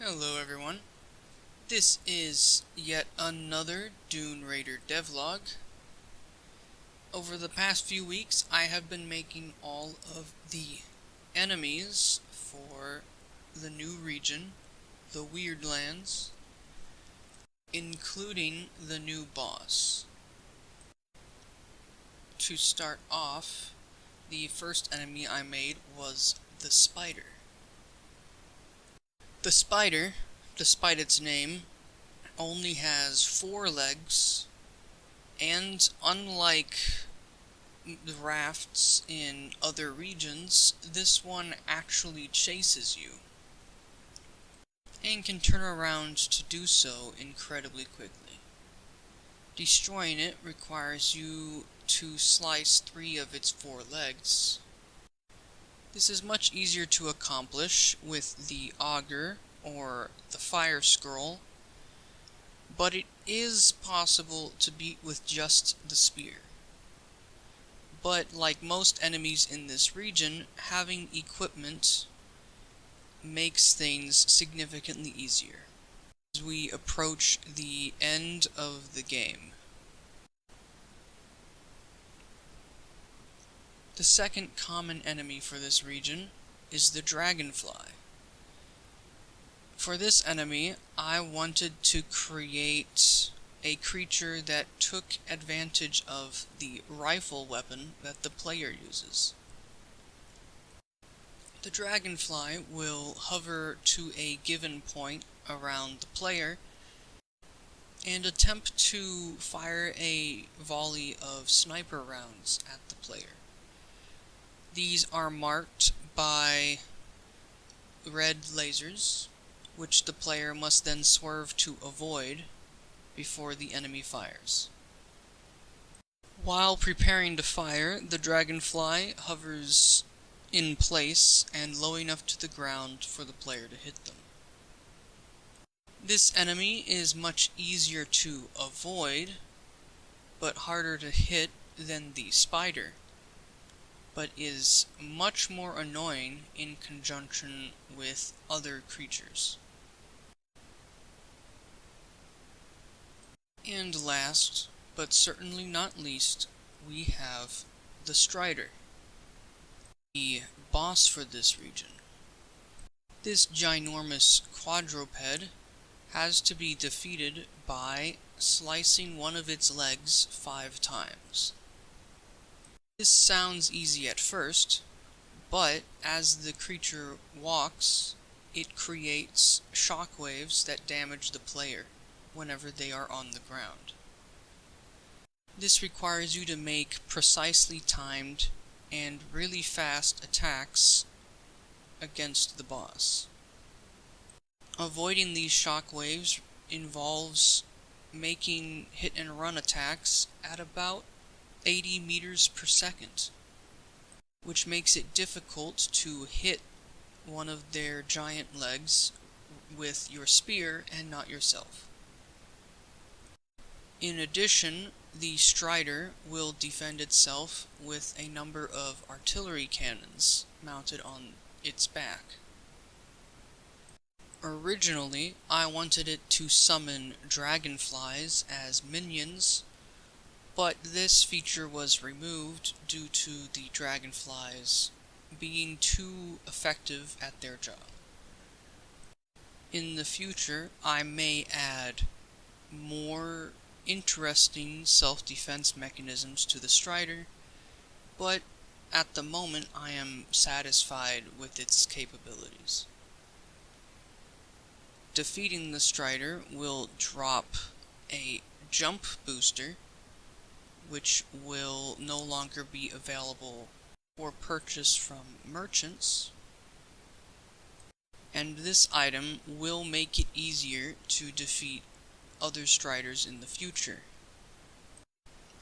Hello everyone, this is yet another Dune Raider devlog. Over the past few weeks I have been making all of the enemies for the new region, the Weirdlands, including the new boss. To start off, the first enemy I made was the spider. The spider, despite its name, only has 4 legs, and unlike the rafts in other regions, this one actually chases you, and can turn around to do so incredibly quickly. Destroying it requires you to slice 3 of its 4 legs. This is much easier to accomplish with the auger or the fire scroll, but it is possible to beat with just the spear. But like most enemies in this region, having equipment makes things significantly easier as we approach the end of the game. The second common enemy for this region is the dragonfly. For this enemy, I wanted to create a creature that took advantage of the rifle weapon that the player uses. The dragonfly will hover to a given point around the player and attempt to fire a volley of sniper rounds at the player. These are marked by red lasers, which the player must then swerve to avoid before the enemy fires. While preparing to fire, the dragonfly hovers in place and low enough to the ground for the player to hit them. This enemy is much easier to avoid, but harder to hit than the spider, but is much more annoying in conjunction with other creatures. And last, but certainly not least, we have the Strider, the boss for this region. This ginormous quadruped has to be defeated by slicing one of its legs 5 times. This sounds easy at first, but as the creature walks, it creates shockwaves that damage the player whenever they are on the ground. This requires you to make precisely timed and really fast attacks against the boss. Avoiding these shockwaves involves making hit and run attacks at about 80 meters per second, which makes it difficult to hit one of their giant legs with your spear and not yourself. In addition, the Strider will defend itself with a number of artillery cannons mounted on its back. Originally, I wanted it to summon dragonflies as minions, but this feature was removed due to the dragonflies being too effective at their job. In the future, I may add more interesting self-defense mechanisms to the Strider, but at the moment I am satisfied with its capabilities. Defeating the Strider will drop a jump booster, which will no longer be available for purchase from merchants, and this item will make it easier to defeat other Striders in the future,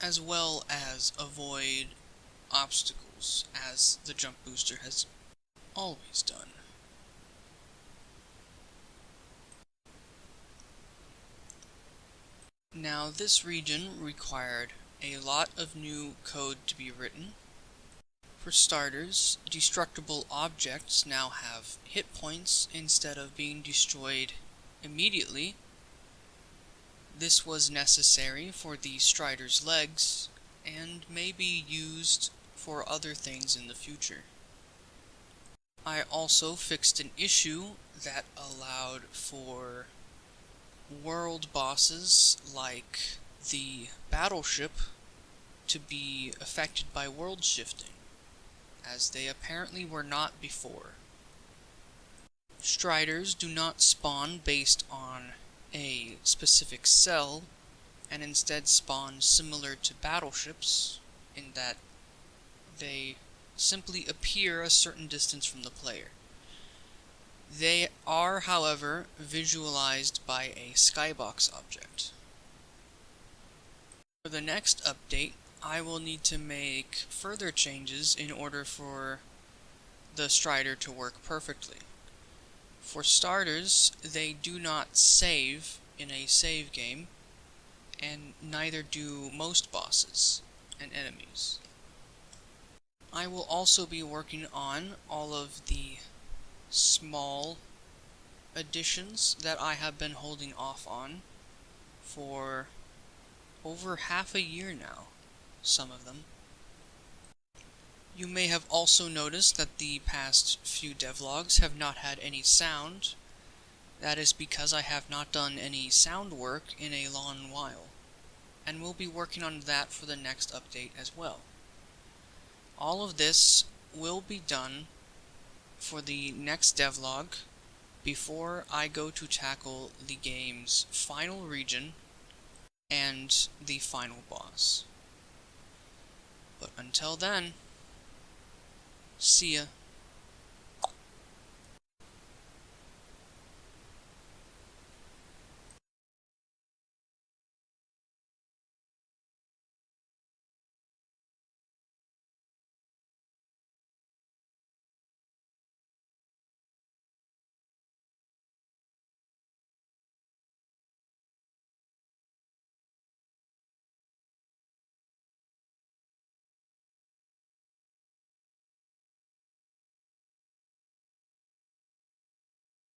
as well as avoid obstacles, as the jump booster has always done. Now, this region required a lot of new code to be written. For starters, destructible objects now have hit points instead of being destroyed immediately. This was necessary for the Strider's legs, and may be used for other things in the future. I also fixed an issue that allowed for world bosses like the battleship to be affected by world shifting, as they apparently were not before. Striders do not spawn based on a specific cell, and instead spawn similar to battleships, in that they simply appear a certain distance from the player. They are, however, visualized by a skybox object. For the next update, I will need to make further changes in order for the Strider to work perfectly. For starters, they do not save in a save game, and neither do most bosses and enemies. I will also be working on all of the small additions that I have been holding off on for over half a year now, some of them. You may have also noticed that the past few devlogs have not had any sound. That is because I have not done any sound work in a long while, and we'll be working on that for the next update as well. All of this will be done for the next devlog before I go to tackle the game's final region and the final boss. But until then, see ya.